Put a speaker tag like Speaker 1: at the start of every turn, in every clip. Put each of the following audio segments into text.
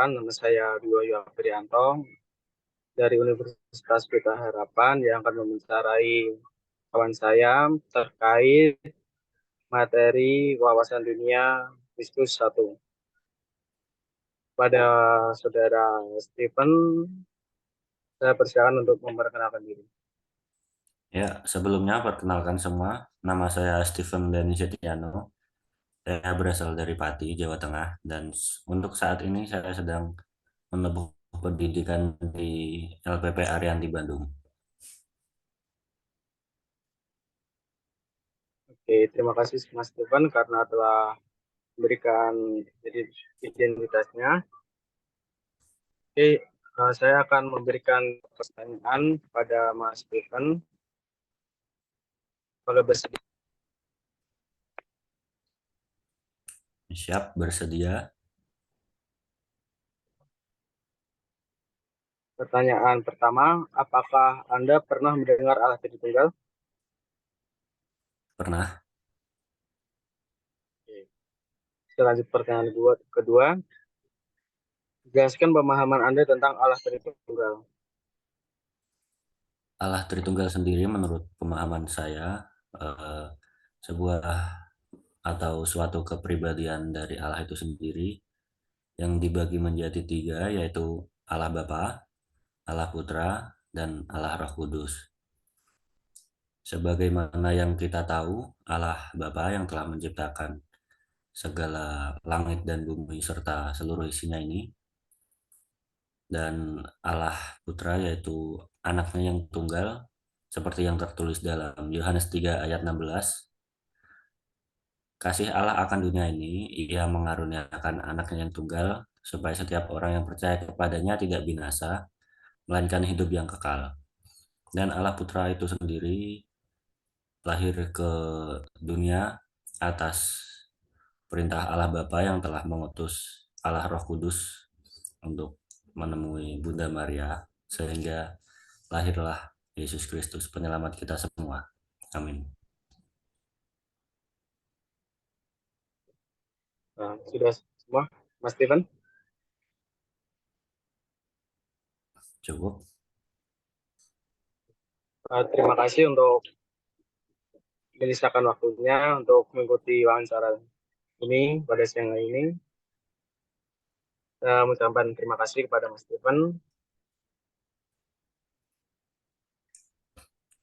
Speaker 1: Perkenalkan, nama saya Biwayu Aprianto dari Universitas Pelita Harapan yang akan mewawancarai kawan saya terkait materi wawasan dunia Kristus 1. Pada saudara Stephen, saya persilakan untuk memperkenalkan diri.
Speaker 2: Ya, sebelumnya perkenalkan semua, nama saya Steven Dani Setiano. Saya berasal dari Pati, Jawa Tengah, dan untuk saat ini saya sedang menempuh pendidikan di LPP Arianti Bandung.
Speaker 1: Oke, terima kasih Mas Stephen karena telah memberikan identitasnya. Oke, saya akan memberikan pertanyaan pada Mas Stephen. Kalau bersedia.
Speaker 2: Siap, bersedia?
Speaker 1: Pertanyaan pertama, apakah Anda pernah mendengar Allah Tritunggal?
Speaker 2: Pernah?
Speaker 1: Oke. Kita lanjut pertanyaan kedua. Jelaskan pemahaman Anda tentang Allah Tritunggal.
Speaker 2: Allah Tritunggal sendiri menurut pemahaman saya eh, sebuah atau suatu kepribadian dari Allah itu sendiri yang dibagi menjadi tiga, yaitu Allah Bapa, Allah Putra, dan Allah Roh Kudus. Sebagaimana yang kita tahu, Allah Bapa yang telah menciptakan segala langit dan bumi serta seluruh isinya ini, dan Allah Putra yaitu anaknya yang tunggal, seperti yang tertulis dalam Yohanes 3 ayat 16. Kasih Allah akan dunia ini, ia mengaruniakan anaknya yang tunggal, supaya setiap orang yang percaya kepadanya tidak binasa, melainkan hidup yang kekal. Dan Allah Putra itu sendiri lahir ke dunia atas perintah Allah Bapa yang telah mengutus Allah Roh Kudus untuk menemui Bunda Maria, sehingga lahirlah Yesus Kristus, penyelamat kita semua. Amin.
Speaker 1: Nah, sudah semua, Mas Steven?
Speaker 2: Cukup.
Speaker 1: Terima kasih untuk menyisakan waktunya untuk mengikuti wawancara ini pada siang hari ini. Saya mengucapkan terima kasih kepada Mas Steven.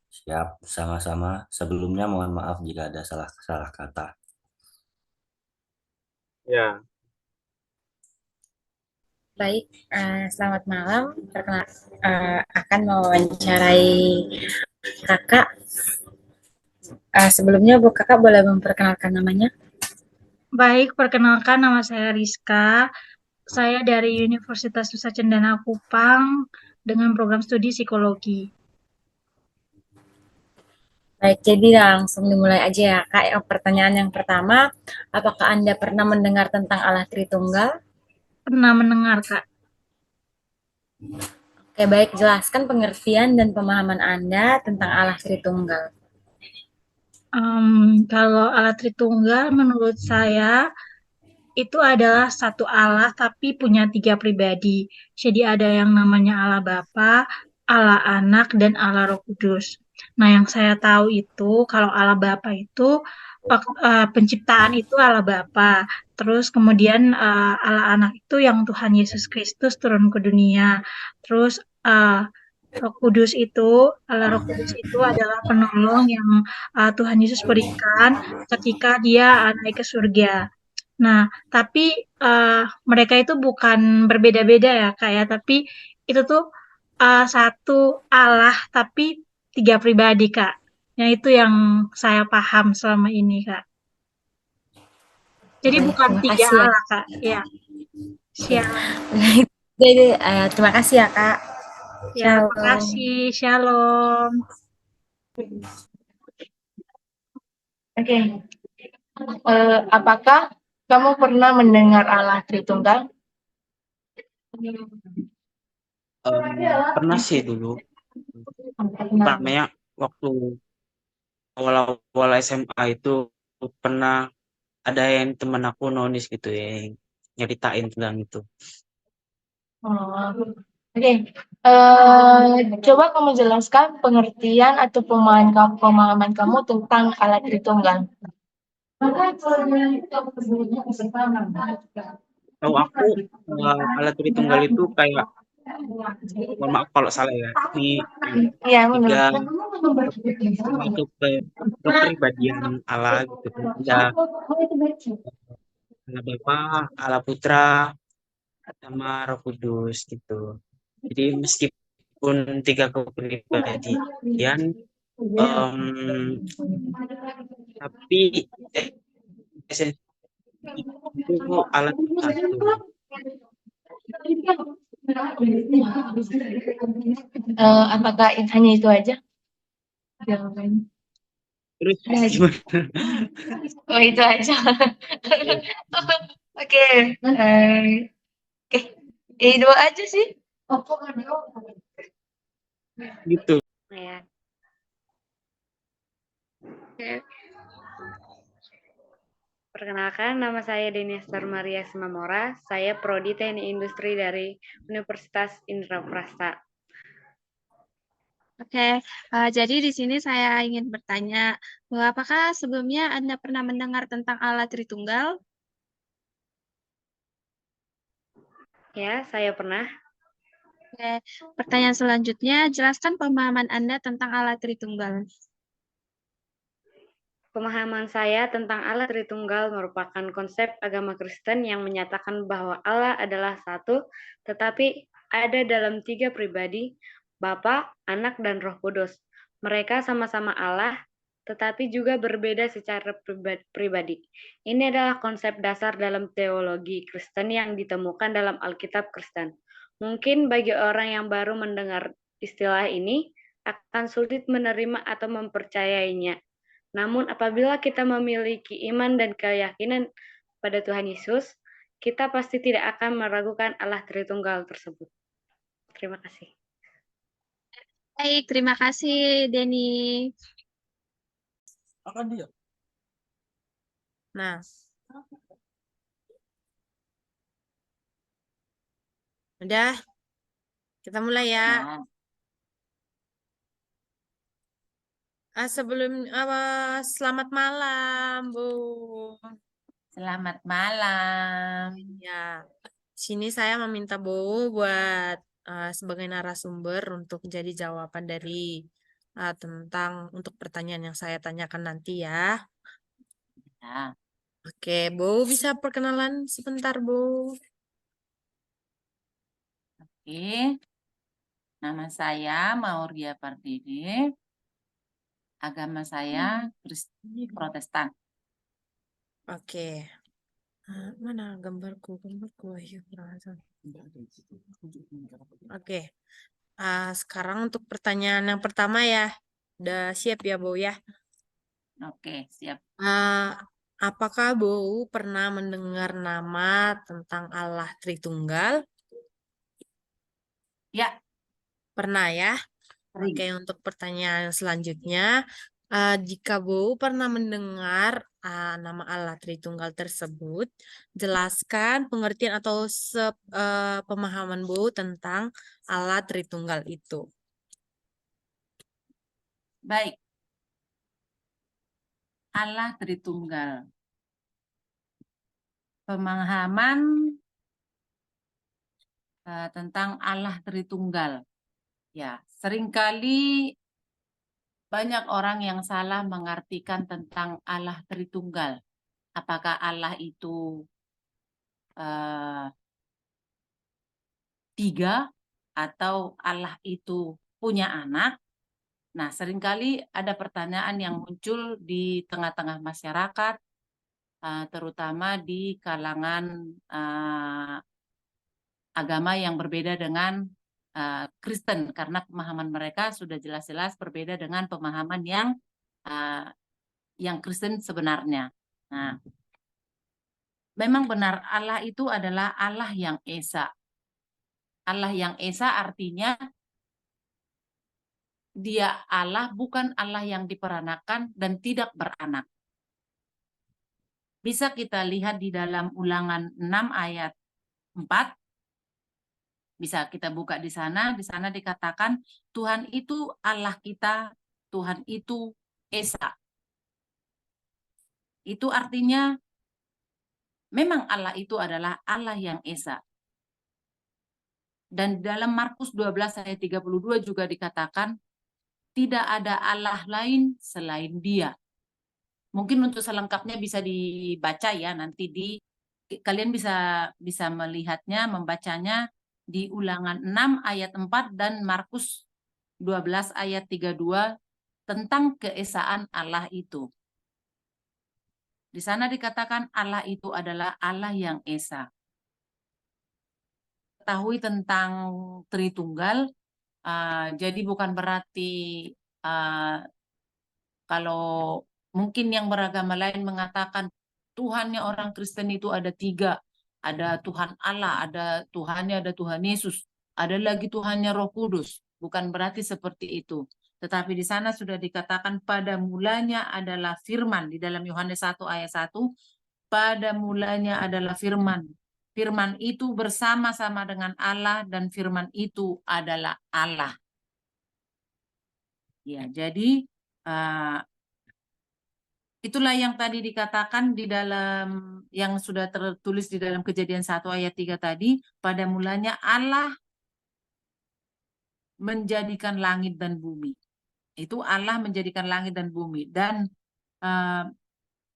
Speaker 2: Siap, sama-sama. Sebelumnya mohon maaf jika ada salah kata.
Speaker 1: Ya,
Speaker 3: Baik, selamat malam. Akan mewawancarai kakak. Sebelumnya Bu Kakak boleh memperkenalkan namanya?
Speaker 4: Baik, perkenalkan nama saya Rizka. Saya dari Universitas Nusa Cendana Kupang dengan program studi psikologi.
Speaker 3: Baik, jadi langsung dimulai aja ya Kak. Pertanyaan yang pertama, apakah Anda pernah mendengar tentang Allah Tritunggal?
Speaker 4: Pernah mendengar, Kak?
Speaker 3: Oke, baik. Jelaskan pengertian dan pemahaman Anda tentang Allah Tritunggal.
Speaker 4: Kalau Allah Tritunggal menurut saya itu adalah satu Allah tapi punya tiga pribadi. Jadi ada yang namanya Allah Bapa, Allah Anak, dan Allah Roh Kudus. Nah, yang saya tahu itu kalau Allah Bapa itu penciptaan itu Allah Bapa. Terus kemudian Allah Anak itu yang Tuhan Yesus Kristus turun ke dunia. Terus Roh Kudus itu, Allah Roh Kudus itu adalah penolong yang Tuhan Yesus berikan ketika dia naik ke surga. Nah, tapi mereka itu bukan berbeda-beda ya, Kak ya, tapi itu tuh satu Allah tapi tiga pribadi, Kak. Yang itu yang saya paham selama ini, Kak. Jadi
Speaker 3: Baik,
Speaker 4: bukan
Speaker 3: terima
Speaker 4: tiga
Speaker 3: kasih ya.
Speaker 4: Allah, Kak. Ya,
Speaker 3: Oke.
Speaker 4: siap.
Speaker 3: Baik, jadi terima kasih ya Kak.
Speaker 4: Ya,
Speaker 3: Shalom.
Speaker 4: makasih. Shalom.
Speaker 5: Oke, apakah kamu pernah mendengar Allah Tritunggal?
Speaker 6: Pernah sih dulu,
Speaker 5: Pernah.
Speaker 6: namanya waktu awal-awal SMA itu pernah ada yang teman aku nonis gitu ya, yang nyeritain tentang itu.
Speaker 5: Oh, oke. Coba kamu jelaskan pengertian atau pemahaman kamu tentang Allah Tritunggal.
Speaker 6: Tahu aku Allah Tritunggal itu kayak, mohon maaf kalau salah ya, ini
Speaker 5: Iya,
Speaker 6: tiga
Speaker 5: menurut.
Speaker 6: satu kepribadian Allah gitu kan. Ada Allah Bapa, Allah Putra, sama Roh Kudus gitu. Jadi meskipun tiga kepribadian, tapi esensi itu Allah itu satu.
Speaker 5: Apakah hanya itu aja? Jawabannya.
Speaker 6: Terus gimana?
Speaker 5: Oh, itu aja. Oke. Oke. Itu aja sih.
Speaker 6: Gitu.
Speaker 7: Ya. Oke. Perkenalkan, nama saya Deniester Maria Simamora. Saya Prodi Teknik Industri dari Universitas Indraprasta.
Speaker 8: Oke, jadi di sini saya ingin bertanya, bahwa apakah sebelumnya Anda pernah mendengar tentang Allah Tritunggal?
Speaker 7: Ya, saya pernah.
Speaker 8: Oke, pertanyaan selanjutnya, jelaskan pemahaman Anda tentang Allah Tritunggal.
Speaker 7: Pemahaman saya tentang Allah Tritunggal merupakan konsep agama Kristen yang menyatakan bahwa Allah adalah satu, tetapi ada dalam tiga pribadi, Bapa, Anak, dan Roh Kudus. Mereka sama-sama Allah, tetapi juga berbeda secara pribadi. Ini adalah konsep dasar dalam teologi Kristen yang ditemukan dalam Alkitab Kristen. Mungkin bagi orang yang baru mendengar istilah ini, akan sulit menerima atau mempercayainya. Namun apabila kita memiliki iman dan keyakinan pada Tuhan Yesus, kita pasti tidak akan meragukan Allah Tritunggal tersebut. Terima kasih.
Speaker 8: Baik, terima kasih, Denny.
Speaker 1: Akan dia.
Speaker 9: Nah, udah, kita mulai ya. Selamat malam, Bu.
Speaker 10: Selamat malam.
Speaker 9: Ya, sini saya meminta Bu buat sebagai narasumber untuk jadi jawaban dari tentang untuk pertanyaan yang saya tanyakan nanti ya.
Speaker 10: Ya,
Speaker 9: Oke, Bu bisa perkenalan sebentar, Bu.
Speaker 10: oke. Nama saya Mauria Pardede. Agama saya Kristen Protestan.
Speaker 9: Oke. Mana gambarku? Ayo. Oke. Sekarang untuk pertanyaan yang pertama ya. Udah siap ya, Bu ya?
Speaker 10: Oke, siap.
Speaker 9: Apakah Bu pernah mendengar nama tentang Allah Tritunggal?
Speaker 10: Ya,
Speaker 9: Pernah ya?
Speaker 10: sering.
Speaker 9: Oke, untuk pertanyaan selanjutnya, jika Bu pernah mendengar nama Allah Tritunggal tersebut, jelaskan pengertian atau pemahaman Bu tentang Allah Tritunggal itu.
Speaker 10: Baik. Allah Tritunggal. Pemahaman tentang Allah Tritunggal. Ya, seringkali banyak orang yang salah mengartikan tentang Allah Tritunggal. Apakah Allah itu tiga atau Allah itu punya anak? Nah, seringkali ada pertanyaan yang muncul di tengah-tengah masyarakat, terutama di kalangan agama yang berbeda dengan Kristen, karena pemahaman mereka sudah jelas-jelas berbeda dengan pemahaman yang Kristen sebenarnya. Nah, memang benar Allah itu adalah Allah yang Esa. Allah yang Esa artinya Dia Allah, bukan Allah yang diperanakan dan tidak beranak. Bisa kita lihat di dalam Ulangan 6 ayat 4. Bisa kita buka di sana dikatakan Tuhan itu Allah kita, Tuhan itu Esa. Itu artinya memang Allah itu adalah Allah yang Esa. Dan dalam Markus 12 ayat 32 juga dikatakan tidak ada Allah lain selain Dia. Mungkin untuk selengkapnya bisa dibaca ya, nanti kalian bisa melihatnya, membacanya di Ulangan 6 ayat 4 dan Markus 12 ayat 32 tentang keesaan Allah itu. Di sana dikatakan Allah itu adalah Allah yang Esa. Ketahui tentang Tritunggal, jadi bukan berarti kalau mungkin yang beragama lain mengatakan Tuhannya orang Kristen itu ada 3. Ada Tuhan Allah, ada Tuhannya, ada Tuhan Yesus. Ada lagi Tuhannya Roh Kudus. Bukan berarti seperti itu. Tetapi di sana sudah dikatakan pada mulanya adalah firman. Di dalam Yohanes 1 ayat 1. Pada mulanya adalah firman. Firman itu bersama-sama dengan Allah dan firman itu adalah Allah. Ya, jadi itulah yang tadi dikatakan di dalam yang sudah tertulis di dalam Kejadian 1 ayat 3 tadi, pada mulanya Allah menjadikan langit dan bumi. Itu Allah menjadikan langit dan bumi, dan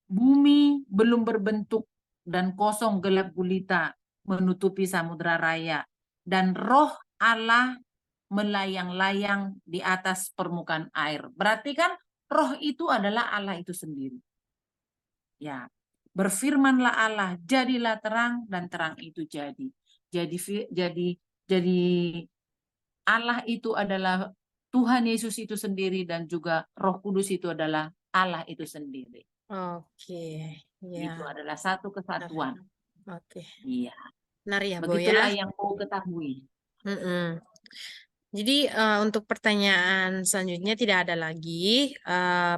Speaker 10: bumi belum berbentuk dan kosong gelap gulita menutupi samudra raya, dan roh Allah melayang-layang di atas permukaan air. Berarti kan roh itu adalah Allah itu sendiri. Ya, berfirmanlah Allah, jadilah terang, dan terang itu jadi. Jadi Allah itu adalah Tuhan Yesus itu sendiri, dan juga Roh Kudus itu adalah Allah itu sendiri.
Speaker 9: Oke, ya.
Speaker 10: Itu adalah satu kesatuan.
Speaker 9: Oke.
Speaker 10: Iya.
Speaker 9: Benar ya, Bu
Speaker 10: Begitulah
Speaker 9: ya.
Speaker 10: yang mau ketahui.
Speaker 9: Jadi untuk pertanyaan selanjutnya tidak ada lagi.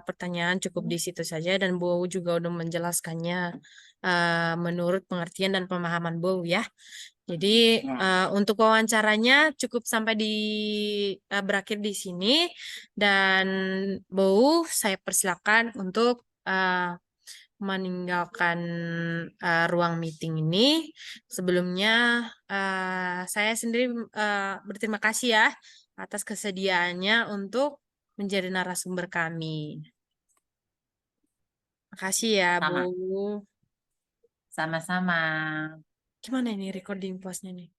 Speaker 9: Pertanyaan cukup di situ saja, dan Bu juga udah menjelaskannya menurut pengertian dan pemahaman Bu ya. Jadi untuk wawancaranya cukup sampai berakhir di sini, dan Bu saya persilakan untuk meninggalkan ruang meeting ini. Sebelumnya saya sendiri berterima kasih ya atas kesediaannya untuk menjadi narasumber kami. Makasih ya, Bu.
Speaker 10: Sama-sama.
Speaker 9: Gimana ini recording pause-nya nih?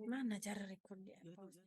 Speaker 9: Mana cara recording pause?